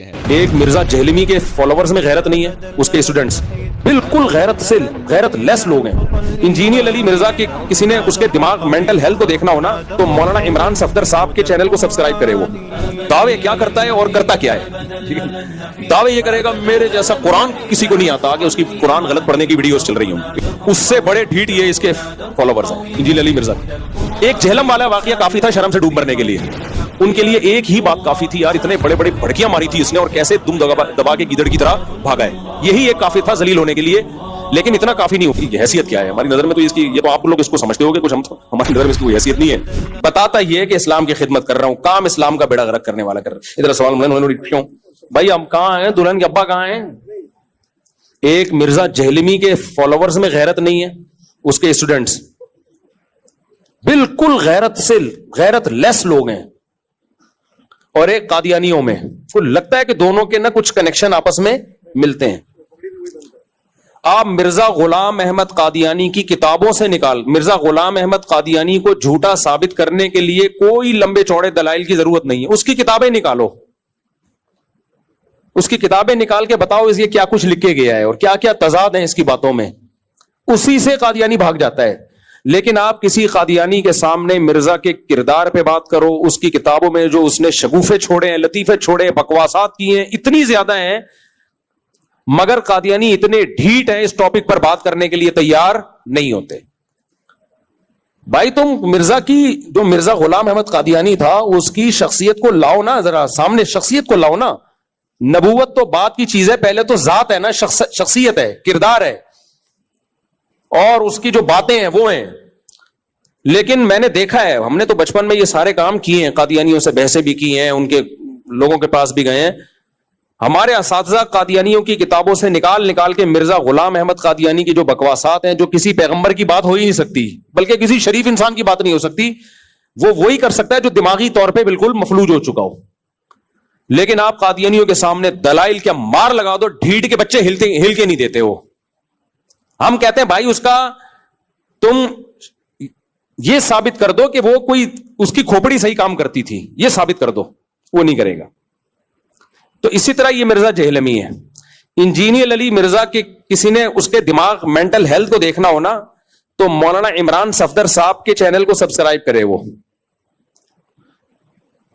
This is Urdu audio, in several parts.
کے ہیں. ایک مرزا جہلمی کے فالوورز میں غیرت نہیں ہے, اس کے اسٹوڈنٹس بالکل غیرت لیس لوگ ہیں. انجینئر علی مرزا کے کسی نے اس کے دماغ مینٹل ہیلتھ کو دیکھنا ہونا تو مولانا عمران صفدر صاحب کے چینل کو سبسکرائب کرے. وہ دعوے کیا کرتا ہے اور کرتا کیا ہے. دعوے یہ کرے گا میرے جیسا قرآن کسی کو نہیں آتا, کہ اس کی قرآن غلط پڑھنے کی ویڈیوز چل رہی ہوں. اس سے بڑے ڈھیٹ یہ اس کے فالوورز ہیں انجینئر علی مرزا. ایک جہلم والا واقعہ کافی تھا شرم سے ڈوب مرنے کے لیے. ان کے لیے ایک ہی بات کافی تھی یار, اتنے بڑے بڑے بھڑکیاں ماری تھی اس نے اور کیسے دم دبا کے گیدڑ کی طرح بھاگا ہے. یہی ایک کافی تھا ذلیل ہونے کے لیے. لیکن اتنا کافی نہیں ہوتی. حیثیت کیا ہے ہماری نظر میں, تو اس کی یہ تو آپ لوگ اس کو سمجھتے ہو کہ کچھ ہماری نظر میں اس کی کوئی حیثیت نہیں ہے. بتاتا یہ کہ اسلام کی خدمت کر رہا ہوں, کام اسلام کا بیڑا غرق کرنے والا کر رہا ہوں. ادھر سوال کیوں بھائی, ہم کہاں ہیں, دلہن کے ابا کہاں ہیں. ایک مرزا جہلمی کے فالوورز میں غیرت نہیں ہے, اس کے اسٹوڈنٹس بالکل غیرت لیس لوگ ہیں. اور ایک قادیانیوں میں لگتا ہے کہ دونوں کے نہ کچھ کنیکشن آپس میں ملتے ہیں. آپ مرزا غلام احمد قادیانی کی کتابوں سے مرزا غلام احمد قادیانی کو جھوٹا ثابت کرنے کے لیے کوئی لمبے چوڑے دلائل کی ضرورت نہیں ہے. اس کی کتابیں نکالو, اس کی کتابیں نکال کے بتاؤ اس یہ کیا کچھ لکھے گیا ہے اور کیا کیا تضاد ہیں اس کی باتوں میں. اسی سے قادیانی بھاگ جاتا ہے. لیکن آپ کسی قادیانی کے سامنے مرزا کے کردار پہ بات کرو, اس کی کتابوں میں جو اس نے شگوفے چھوڑے ہیں, لطیفے چھوڑے ہیں, بکواسات کی ہیں, اتنی زیادہ ہیں, مگر قادیانی اتنے ڈھیٹ ہیں اس ٹاپک پر بات کرنے کے لیے تیار نہیں ہوتے. بھائی تم جو مرزا غلام احمد قادیانی تھا اس کی شخصیت کو لاؤ نا, ذرا سامنے شخصیت کو لاؤ نا. نبوت تو بات کی چیز ہے, پہلے تو ذات ہے نا, شخصیت ہے, کردار ہے, اور اس کی جو باتیں ہیں وہ ہیں. لیکن میں نے دیکھا ہے, ہم نے تو بچپن میں یہ سارے کام کیے ہیں, قادیانیوں سے بحثیں بھی کی ہیں, ان کے لوگوں کے پاس بھی گئے ہیں. ہمارے اساتذہ قادیانیوں کی کتابوں سے نکال کے مرزا غلام احمد قادیانی کی جو بکواسات ہیں, جو کسی پیغمبر کی بات ہو ہی نہیں سکتی, بلکہ کسی شریف انسان کی بات نہیں ہو سکتی, وہ وہی کر سکتا ہے جو دماغی طور پہ بالکل مفلوج ہو چکا ہو. لیکن آپ قادیانیوں کے سامنے دلائل کیا مار لگا دو, ڈھیٹ کے بچے ہل کے نہیں دیتے ہو. ہم کہتے ہیں بھائی اس کا تم یہ ثابت کر دو کہ وہ کوئی اس کی کھوپڑی صحیح کام کرتی تھی, یہ ثابت کر دو, وہ نہیں کرے گا. تو اسی طرح یہ مرزا جہلمی ہے. انجینئر علی مرزا کے کسی نے اس کے دماغ مینٹل ہیلتھ کو دیکھنا ہونا تو مولانا عمران صفدر صاحب کے چینل کو سبسکرائب کرے. وہ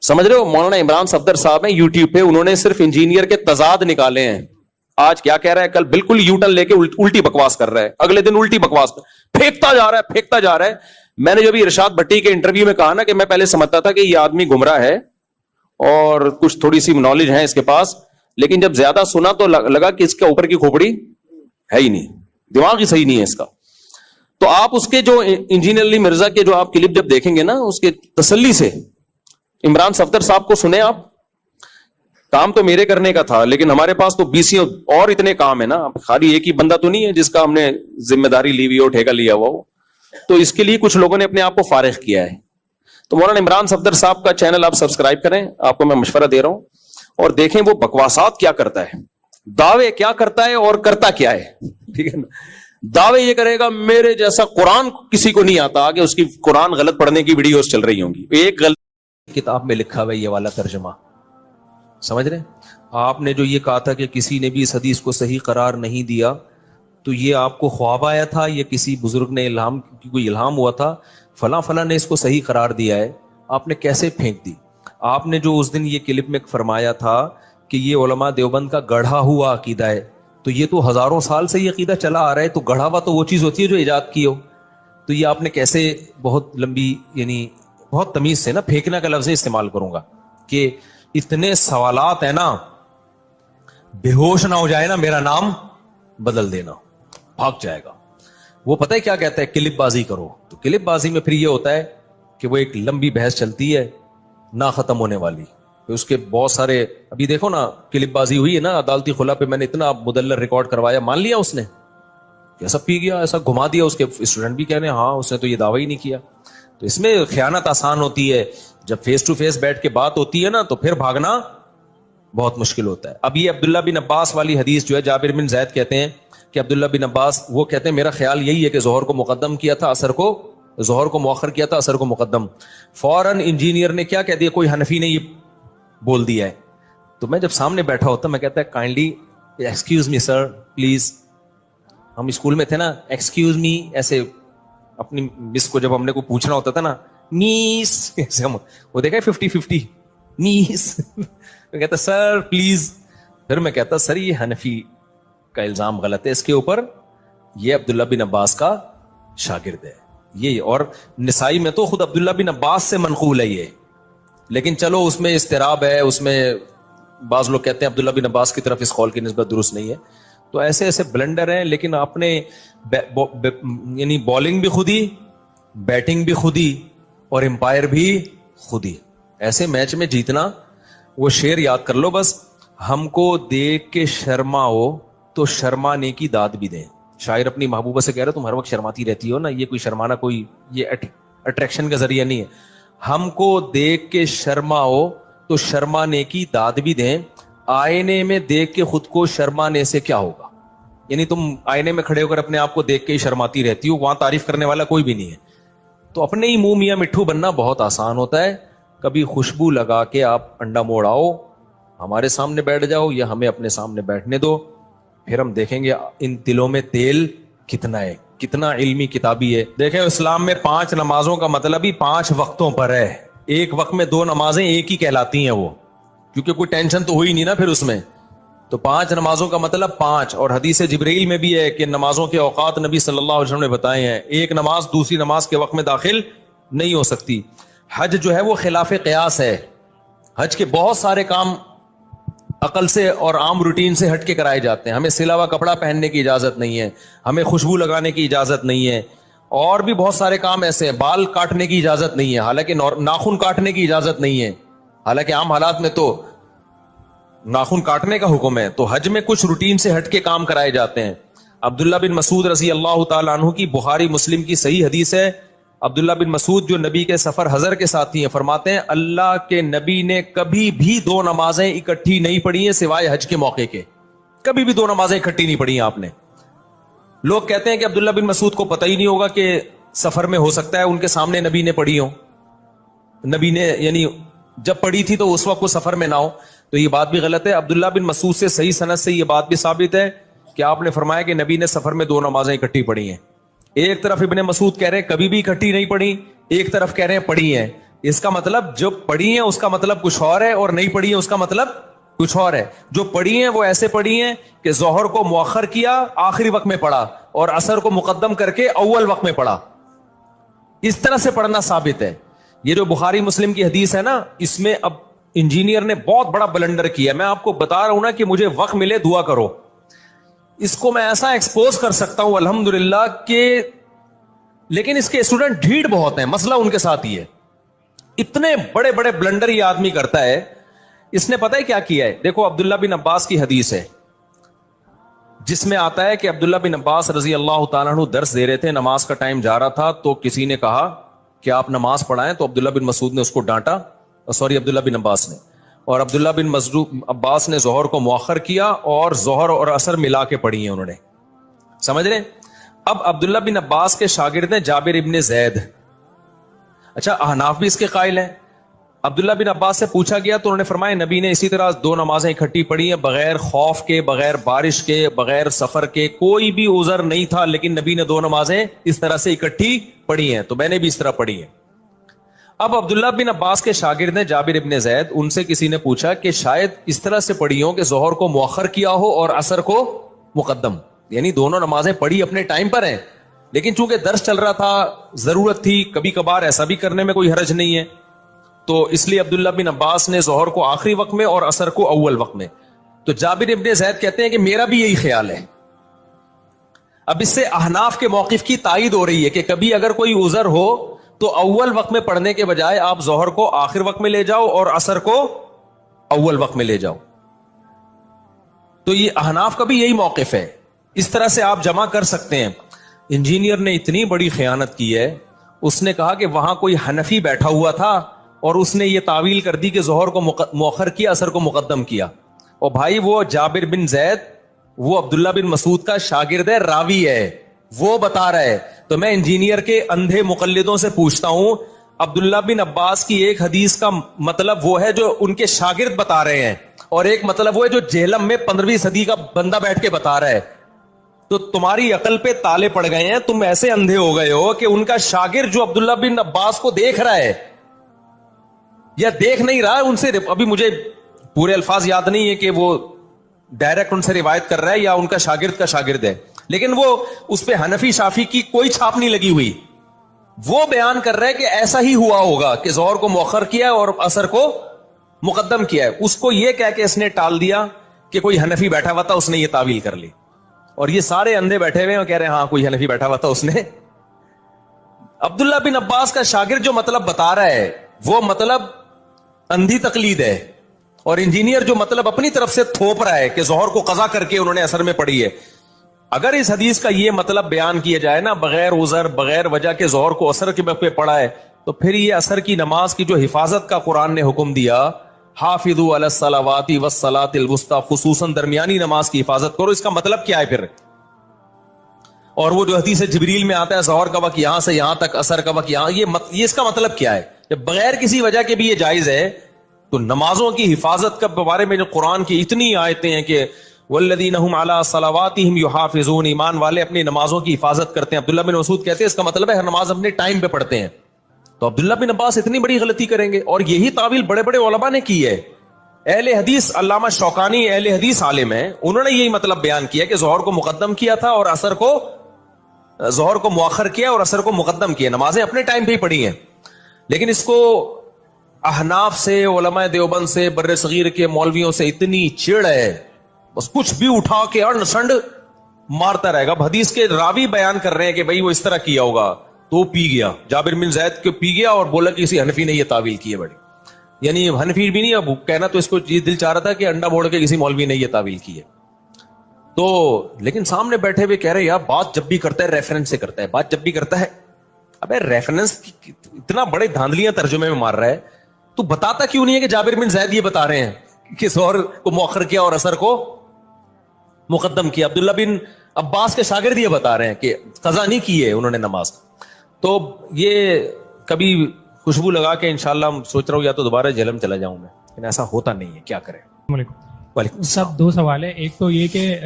سمجھ رہے ہو, مولانا عمران صفدر صاحب ہیں یوٹیوب پہ, انہوں نے صرف انجینئر کے تضاد نکالے ہیں. آج کیا کہہ رہا ہے, کل بالکل یو ٹرن لے کے الٹی بکواس کر رہا ہے, اگلے دن الٹی بکواس پھینکتا جا رہا ہے. میں نے جو بھی ارشاد بھٹی کے انٹرویو میں کہا نا کہ میں پہلے سمجھتا تھا کہ یہ آدمی گمراہ ہے اور کچھ تھوڑی سی نالج ہے اس کے پاس, لیکن جب زیادہ سنا تو لگا کہ اس کے اوپر کی کھوپڑی ہے ہی نہیں, دماغ ہی صحیح نہیں ہے اس کا. تو آپ اس کے جو انجینئر علی مرزا کے جو آپ کلپ جب دیکھیں گے نا, اس کے تسلی سے عمران صفدر صاحب کو سنیں آپ. کام تو میرے کرنے کا تھا, لیکن ہمارے پاس تو 20 اور اتنے کام ہے نا, خالی ایک ہی بندہ تو نہیں ہے جس کا ہم نے ذمہ داری لی ہوئی اور ٹھیکہ لیا ہوا ہو. تو اس کے لیے کچھ لوگوں نے اپنے آپ کو فارغ کیا ہے. تو مولانا عمران صفدر صاحب کا چینل آپ سبسکرائب کریں, آپ کو میں مشورہ دے رہا ہوں, اور دیکھیں وہ بکواسات کیا کرتا ہے, دعوے کیا کرتا ہے اور کرتا کیا ہے. ٹھیک ہے نا, دعوے یہ کرے گا میرے جیسا قرآن کسی کو نہیں آتا, کہ اس کی قرآن غلط پڑھنے کی ویڈیوز چل رہی ہوں گی. ایک غلط کتاب میں لکھا ہوا ہے یہ والا ترجمہ, سمجھ رہے ہیں آپ نے جو یہ کہا تھا کہ کسی نے بھی اس حدیث کو صحیح قرار نہیں دیا, تو یہ آپ کو خواب آیا تھا, یہ کسی بزرگ نے کوئی الہام ہوا تھا, فلاں نے اس کو صحیح قرار دیا ہے, آپ نے کیسے پھینک دی. آپ نے جو اس دن یہ کلپ میں فرمایا تھا کہ یہ علماء دیوبند کا گڑھا ہوا عقیدہ ہے, تو یہ تو ہزاروں سال سے یہ عقیدہ چلا آ رہا ہے, تو گڑھا ہوا تو وہ چیز ہوتی ہے جو ایجاد کی ہو. تو یہ آپ نے کیسے بہت لمبی, یعنی بہت تمیز سے نا, پھینکنا کا لفظ استعمال کروں گا, کہ اتنے سوالات ہیں نا, بے ہوش نہ ہو جائے نا, میرا نام بدل دینا, بھاگ جائے گا. وہ پتہ ہے کیا کہتا ہے, کلپ بازی کرو. تو کلپ بازی میں پھر یہ ہوتا ہے کہ وہ ایک لمبی بحث چلتی ہے نہ ختم ہونے والی, پھر اس کے بہت سارے, ابھی دیکھو نا کلپ بازی ہوئی ہے نا عدالتی خلا پہ, میں نے اتنا مدلل ریکارڈ کروایا, مان لیا اس نے, ایسا پی گیا, ایسا گھما دیا. اس کے اسٹوڈنٹ بھی کہنے ہاں اس نے تو یہ دعویٰ ہی نہیں کیا. تو اس میں خیانت آسان ہوتی ہے, جب فیس ٹو فیس بیٹھ کے بات ہوتی ہے نا تو پھر بھاگنا بہت مشکل ہوتا ہے. اب یہ عبداللہ بن عباس والی حدیث جو ہے, جابر بن زید کہتے ہیں کہ عبداللہ بن عباس وہ کہتے ہیں میرا خیال یہی ہے کہ ظہر کو مقدم کیا تھا, ظہر کو مؤخر کیا تھا, اثر کو مقدم. فوراً انجینئر نے کیا کہہ دیا, کوئی حنفی نے یہ بول دیا ہے, تو میں جب سامنے بیٹھا ہوتا میں کہتا ہے kindly excuse me sir please. ہم اسکول میں تھے نا, ایکسکیوز می ایسے اپنی مس کو جب ہم نے کو پوچھنا ہوتا تھا نا, میس ایسے ہم وہ دیکھا 50-50 میس. میں کہتا سر پلیز. پھر میں کہتا سر یہ حنفی کا الزام غلط ہے اس کے اوپر, یہ عبداللہ بن عباس کا شاگرد ہے یہ. اور نسائی میں تو خود عبداللہ بن عباس سے منقول ہے یہ, لیکن چلو اس میں اضطراب ہے, اس میں بعض لوگ کہتے ہیں عبداللہ بن عباس کی طرف اس قول کی نسبت درست نہیں ہے. تو ایسے ایسے بلنڈر ہیں, لیکن آپ نے یعنی بالنگ بھی خود ہی, بیٹنگ بھی خود ہی, اور امپائر بھی خود ہی. ایسے میچ میں جیتنا, وہ شعر یاد کر لو بس, ہم کو دیکھ کے شرماؤ تو شرمانے کی داد بھی دیں. شاعر اپنی محبوبہ سے کہہ رہا تم ہر وقت شرماتی رہتی ہو نا, یہ کوئی شرمانا کوئی یہ اٹریکشن کا ذریعہ نہیں ہے. ہم کو دیکھ کے شرماؤ تو شرمانے کی داد بھی دیں, آئینے میں دیکھ کے خود کو شرمانے سے کیا ہوگا. یعنی تم آئینے میں کھڑے ہو کر اپنے آپ کو دیکھ کے ہی شرماتی رہتی ہو, وہاں تعریف کرنے والا کوئی بھی نہیں ہے. تو اپنے ہی منہ میاں مٹھو بننا بہت آسان ہوتا ہے. کبھی خوشبو لگا کے آپ انڈا موڑ آؤ, ہمارے سامنے بیٹھ جاؤ یا ہمیں اپنے سامنے بیٹھنے دو, پھر ہم دیکھیں گے ان دلوں میں تیل کتنا ہے, کتنا علمی کتابی ہے. دیکھیں اسلام میں 5 نمازوں کا مطلب ہی 5 وقتوں پر ہے. ایک وقت میں 2 نمازیں ایک ہی کہلاتی ہیں وہ, کیونکہ کوئی ٹینشن تو ہوئی نہیں نا پھر اس میں. تو 5 نمازوں کا مطلب 5. اور حدیث جبرائیل میں بھی ہے کہ نمازوں کے اوقات نبی صلی اللہ علیہ وسلم نے بتائے ہیں, ایک نماز دوسری نماز کے وقت میں داخل نہیں ہو سکتی. حج جو ہے وہ خلاف قیاس ہے. حج کے بہت سارے کام عقل سے اور عام روٹین سے ہٹ کے کرائے جاتے ہیں. ہمیں سلا ہوا کپڑا پہننے کی اجازت نہیں ہے, ہمیں خوشبو لگانے کی اجازت نہیں ہے, اور بھی بہت سارے کام ایسے ہیں. بال کاٹنے کی اجازت نہیں ہے, حالانکہ ناخن کاٹنے کی اجازت نہیں ہے, حالانکہ عام حالات میں تو ناخن کاٹنے کا حکم ہے. تو حج میں کچھ روٹین سے ہٹ کے کام کرائے جاتے ہیں. عبداللہ بن مسعود رضی اللہ تعالی عنہ کی بخاری مسلم کی صحیح حدیث ہے. عبداللہ بن مسعود جو نبی کے سفر حضر کے ساتھی ہیں, فرماتے ہیں اللہ کے نبی نے کبھی بھی 2 نمازیں اکٹھی نہیں پڑھی ہیں سوائے حج کے موقع کے. کبھی بھی 2 نمازیں اکٹھی نہیں پڑھی ہیں آپ نے. لوگ کہتے ہیں کہ عبداللہ بن مسعود کو پتہ ہی نہیں ہوگا کہ سفر میں ہو سکتا ہے ان کے سامنے نبی نے پڑھی ہو, نبی نے یعنی جب پڑھی تھی تو اس وقت وہ سفر میں نہ ہو. تو یہ بات بھی غلط ہے. عبداللہ بن مسعود سے صحیح سند سے یہ بات بھی ثابت ہے کہ آپ نے فرمایا کہ نبی نے سفر میں 2 نمازیں اکٹھی پڑھی ہیں. ایک طرف ابن مسعود کہہ رہے ہیں کبھی بھی اکٹھی نہیں پڑھی, ایک طرف کہہ رہے ہیں پڑھی ہیں. اس کا مطلب جو پڑھی ہیں اس کا مطلب کچھ اور ہے, اور نہیں پڑھی ہیں اس کا مطلب کچھ اور ہے. جو پڑھی ہیں وہ ایسے پڑھی ہیں کہ ظہر کو مؤخر کیا آخری وقت میں پڑھا, اور عصر کو مقدم کر کے اول وقت میں پڑھا. اس طرح سے پڑھنا ثابت ہے. یہ جو بخاری مسلم کی حدیث ہے نا, اس میں اب انجینئر نے بہت بڑا بلنڈر کیا. میں آپ کو بتا رہا ہوں نا کہ مجھے وقت ملے دعا کرو. اس کو میں ایسا ایکسپوز کر سکتا ہوں الحمدللہ کہ, لیکن اس کے اسٹوڈنٹ ڈھیڑ بہت ہیں. مسئلہ ان کے ساتھ ہی ہے, اتنے بڑے بڑے بلنڈر یہ آدمی کرتا ہے. اس نے پتہ ہے کیا کیا ہے؟ دیکھو عبداللہ بن عباس کی حدیث ہے جس میں آتا ہے کہ عبداللہ بن عباس رضی اللہ تعالیٰ عنہ درس دے رہے تھے, نماز کا ٹائم جا رہا تھا, تو کسی نے کہا کہ آپ نماز پڑھائیں. تو عبداللہ بن مسعود نے اس کو ڈانٹا, عبداللہ بن عباس نے, اور عبداللہ بن عباس نے ظہر کو مؤخر کیا اور ظہر اور عصر ملا کے پڑھی ہیں انہوں نے. سمجھ رہے؟ اب عبداللہ بن عباس کے شاگرد ہیں جابر ابن زید. اچھا احناف بھی اس کے قائل ہیں. عبداللہ بن عباس سے پوچھا گیا تو انہوں نے فرمایا نبی نے اسی طرح 2 نمازیں اکٹھی پڑھی ہیں, بغیر خوف کے, بغیر بارش کے, بغیر سفر کے, کوئی بھی عذر نہیں تھا, لیکن نبی نے 2 نمازیں اس طرح سے اکٹھی پڑھی ہیں, تو میں نے بھی اس طرح پڑھی ہیں. اب عبداللہ بن عباس کے شاگرد ہیں جابر ابن زید, ان سے کسی نے پوچھا کہ شاید اس طرح سے پڑھی ہو کہ ظہر کو مؤخر کیا ہو اور عصر کو مقدم, یعنی دونوں نمازیں پڑھی اپنے ٹائم پر ہیں, لیکن چونکہ درس چل رہا تھا, ضرورت تھی, کبھی کبھار ایسا بھی کرنے میں کوئی حرج نہیں ہے, تو اس لیے عبداللہ بن عباس نے ظہر کو آخری وقت میں اور عصر کو اول وقت میں. تو جابر ابن زید کہتے ہیں کہ میرا بھی یہی خیال ہے. اب اس سے احناف کے موقف کی تائید ہو رہی ہے کہ کبھی اگر کوئی عذر ہو تو اول وقت میں پڑھنے کے بجائے آپ ظہر کو آخر وقت میں لے جاؤ اور عصر کو اول وقت میں لے جاؤ. تو یہ احناف کا بھی یہی موقف ہے, اس طرح سے آپ جمع کر سکتے ہیں. انجینئر نے اتنی بڑی خیانت کی ہے, اس نے کہا کہ وہاں کوئی حنفی بیٹھا ہوا تھا اور اس نے یہ تعویل کر دی کہ ظہر کو مؤخر کیا, عصر کو مقدم کیا. اور بھائی وہ جابر بن زید وہ عبداللہ بن مسعود کا شاگرد ہے, راوی ہے, وہ بتا رہا ہے. تو میں انجینئر کے اندھے مقلدوں سے پوچھتا ہوں, عبداللہ بن عباس کی ایک حدیث کا مطلب وہ ہے جو ان کے شاگرد بتا رہے ہیں, اور ایک مطلب وہ ہے جو جہلم میں 15ویں صدی کا بندہ بیٹھ کے بتا رہا ہے. تو تمہاری عقل پہ تالے پڑ گئے ہیں, تم ایسے اندھے ہو گئے ہو کہ ان کا شاگرد جو عبداللہ بن عباس کو دیکھ رہا ہے یا دیکھ نہیں رہا, ان سے ابھی مجھے پورے الفاظ یاد نہیں ہے کہ وہ ڈائریکٹ ان سے روایت کر رہا ہے یا ان کا شاگرد ہے, لیکن وہ اس پہ حنفی شافی کی کوئی چھاپ نہیں لگی ہوئی. وہ بیان کر رہا ہے کہ ایسا ہی ہوا ہوگا کہ ظہر کو مؤخر کیا اور عصر کو مقدم کیا ہے. اس کو یہ کہہ کے اس نے ٹال دیا کہ کوئی حنفی بیٹھا ہوا تھا, اس نے یہ تعویل کر لی. اور یہ سارے اندھے بیٹھے ہوئے ہیں اور کہہ رہے ہیں ہاں کوئی حنفی بیٹھا ہوا تھا, اس نے. عبداللہ بن عباس کا شاگرد جو مطلب بتا رہا ہے وہ مطلب اندھی تقلید ہے, اور انجینئر جو مطلب اپنی طرف سے تھوپ رہا ہے کہ ظہر کو قضا کر کے انہوں نے اثر میں پڑھی ہے. اگر اس حدیث کا یہ مطلب بیان کیا جائے نا, بغیر عذر بغیر وجہ کے ظہر کو اثر کے وقت پہ پڑھا ہے, تو پھر یہ اثر کی نماز کی جو حفاظت کا قرآن نے حکم دیا, حافظوا علی الصلوات والصلاۃ الوسطی, خصوصاً درمیانی نماز کی حفاظت کرو, اس کا مطلب کیا ہے پھر؟ اور وہ جو حدیث جبریل میں آتا ہے ظہر کا وقت یہاں سے یہاں تک, اثر کا وقت یہاں, یہ اس کا مطلب کیا ہے؟ جب بغیر کسی وجہ کے بھی یہ جائز ہے تو نمازوں کی حفاظت کے بارے میں جو قرآن کی اتنی آیتیں ہیں کہ والذین هم علی صلواتہم یحافظون, ایمان والے اپنی نمازوں کی حفاظت کرتے ہیں. عبداللہ بن مسعود کہتے ہیں اس کا مطلب ہے ہر نماز اپنے ٹائم پہ پڑھتے ہیں. تو عبداللہ بن عباس اتنی بڑی غلطی کریں گے؟ اور یہی تعویل بڑے بڑے علماء نے کی ہے. اہل حدیث علامہ شوکانی اہل حدیث عالم ہیں, انہوں نے یہی مطلب بیان کیا کہ ظہر کو مقدم کیا تھا اور عصر کو, ظہر کو مؤخر کیا اور عصر کو مقدم کیا, نمازیں اپنے ٹائم پہ ہی پڑھی ہیں. لیکن اس کو احناف سے, علماء دیوبند سے, بر صغیر کے مولویوں سے اتنی چڑ ہے, بس کچھ بھی اٹھا کے انسنڈ مارتا رہے گا. اب حدیث کے راوی بیان کر رہے ہیں کہ بھئی وہ اس طرح کیا ہوگا, تو پی گیا, جابر بن زید کو پی گیا اور بولا کہ کسی حنفی نے یہ تعویل کی ہے بڑی, یعنی حنفی بھی نہیں, اب کہنا تو اس کو یہ دل چاہ رہا تھا کہ انڈا بوڑ کے کسی مولوی نے یہ تعویل کی ہے. تو لیکن سامنے بیٹھے ہوئے کہہ رہے یار بات جب بھی کرتا ہے ریفرنس سے کرتا ہے, بات جب بھی کرتا ہے. ابے ریفرنس اتنا بڑے دھاندلیاں ترجمے میں مار رہا ہے, تو بتاتا کیوں نہیں ہے کہ جابر بن زید یہ بتا رہے ہیں کہ ظہر کو مؤخر کیا اور عصر کو مقدم کیا. عبداللہ بن عباس کے شاگرد یہ بتا رہے ہیں کہ قضا نہیں کی ہے انہوں نے نماز. تو یہ کبھی خوشبو لگا کے انشاءاللہ سوچ رہا ہوں یا تو دوبارہ جہلم چلا جاؤں میں, لیکن ایسا ہوتا نہیں ہے, کیا کریں. وعلیکم سب دو سوال ہے. ایک تو یہ کہ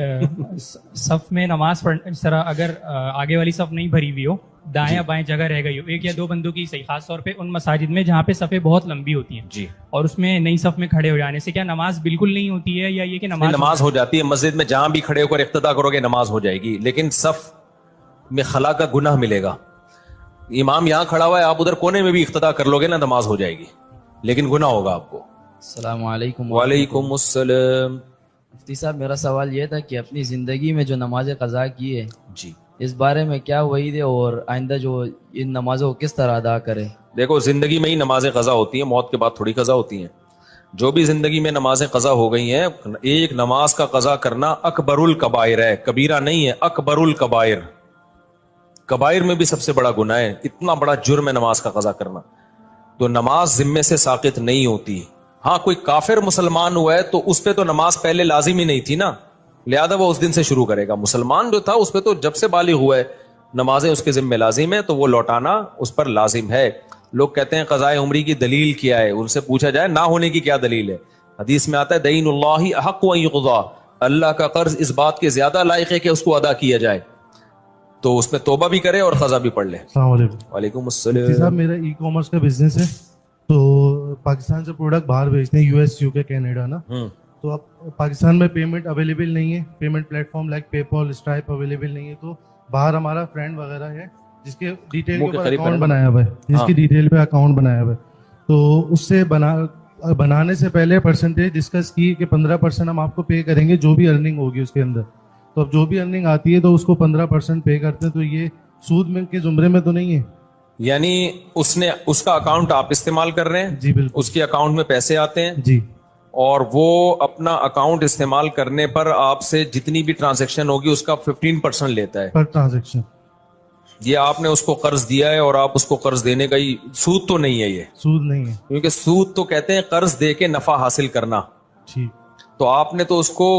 صف میں نماز پڑھنے اس طرح اگر آگے والی صف نہیں بھری ہوئی ہو, دائیں یا بائیں جگہ رہ گئی ہو, ایک یا دو بندوں کی صحیح, خاص طور پہ ان مساجد میں جہاں پہ صفیں بہت لمبی ہوتی ہیں جی, اور اس میں نئی صف میں کھڑے ہو جانے سے کیا نماز بالکل نہیں ہوتی ہے, یا یہ کہ نماز ہو جاتی ہے؟ مسجد میں جہاں بھی کھڑے ہو کر اقتدا کرو گے نماز ہو جائے گی, لیکن صف میں خلا کا گناہ ملے گا. امام یہاں کھڑا ہوا ہے, آپ ادھر کونے میں بھی اقتدا کر لو گے نا, نماز ہو جائے گی, لیکن گناہ ہوگا آپ کو. السلام علیکم. وعلیکم السلام. مفتی صاحب میرا سوال یہ تھا کہ اپنی زندگی میں جو نماز قضا کی ہے جی, اس بارے میں کیا وعید ہے, اور آئندہ جو ان نمازوں کو کس طرح ادا کرے؟ دیکھو زندگی میں ہی نمازیں قضا ہوتی ہیں, موت کے بعد تھوڑی قضا ہوتی ہیں. جو بھی زندگی میں نمازیں قضا ہو گئی ہیں, ایک نماز کا قضا کرنا اکبر الکبائر ہے, کبیرہ نہیں ہے, اکبر الکبائر. کبائر میں بھی سب سے بڑا گناہ ہے, اتنا بڑا جرم ہے نماز کا قضا کرنا. تو نماز ذمے سے ساقط نہیں ہوتی. ہاں کوئی کافر مسلمان ہوا ہے تو اس پہ تو نماز پہلے لازم ہی نہیں تھی نا, لہذا وہ اس دن سے شروع کرے گا. مسلمان جو تھا اس پہ تو جب سے بالغ ہوا ہے نمازیں اس کے ذمہ لازم ہے, تو وہ لوٹانا اس پر لازم ہے. لوگ کہتے ہیں قضاء عمری کی دلیل کیا ہے, ان سے پوچھا جائے نہ ہونے کی کیا دلیل ہے. حدیث میں آتا ہے دین اللہ احق ان یقضى, اللہ کا قرض اس بات کے زیادہ لائق ہے کہ اس کو ادا کیا جائے. تو اس میں توبہ بھی کرے اور قضا بھی پڑھ لے. السلام علیکم. وعلیکم صاحب السلام. میرا ای کامرس کا بزنس ہے, تو پاکستان سے پروڈکٹ باہر بھیجتے ہیں, یو ایس, یو کے, کینیڈا نا. تو اب پاکستان میں پیمنٹ اویلیبل نہیں ہے, پیمنٹ پلیٹ فارم لائک پے پال, اسٹرائپ اویلیبل نہیں ہے. تو باہر ہمارا فرینڈ وغیرہ ہے جس کے ڈیٹیل کے اوپر اکاؤنٹ بنایا ہوا ہے, جس کی ڈیٹیل پہ اکاؤنٹ بنایا ہوا ہے. تو اس سے بنانے سے پہلے پرسنٹیج ڈسکس کی کہ 15% ہم آپ کو پے کریں گے جو بھی ارننگ ہوگی اس کے اندر. تو اب جو بھی ارننگ آتی ہے تو اس کو 15% پے کرتے ہیں. تو یہ سود میں کے زمرے میں تو نہیں ہے؟ یعنی اس کا اکاؤنٹ آپ استعمال کر رہے ہیں؟ جی بالکل. اس کے اکاؤنٹ میں پیسے آتے ہیں جی, اور وہ اپنا اکاؤنٹ استعمال کرنے پر آپ سے جتنی بھی ٹرانزیکشن ہوگی اس کا 15% لیتا ہے پر ٹرانزیکشن. یہ آپ نے اس کو قرض دیا ہے اور آپ اس کو قرض دینے کا ہی, سود تو نہیں ہے یہ, سود نہیں ہے کیونکہ سود تو کہتے ہیں قرض دے کے نفع حاصل کرنا. ٹھیک. تو آپ نے تو اس کو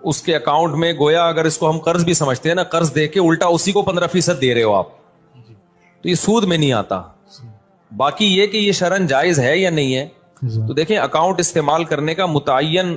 اس کے اکاؤنٹ میں گویا اگر اس کو ہم قرض بھی سمجھتے ہیں نا, قرض دے کے الٹا اسی کو 15% دے رہے ہو آپ, تو یہ سود میں نہیں آتا. باقی یہ کہ یہ شرعن جائز ہے یا نہیں ہے, تو دیکھیں اکاؤنٹ استعمال کرنے کا متعین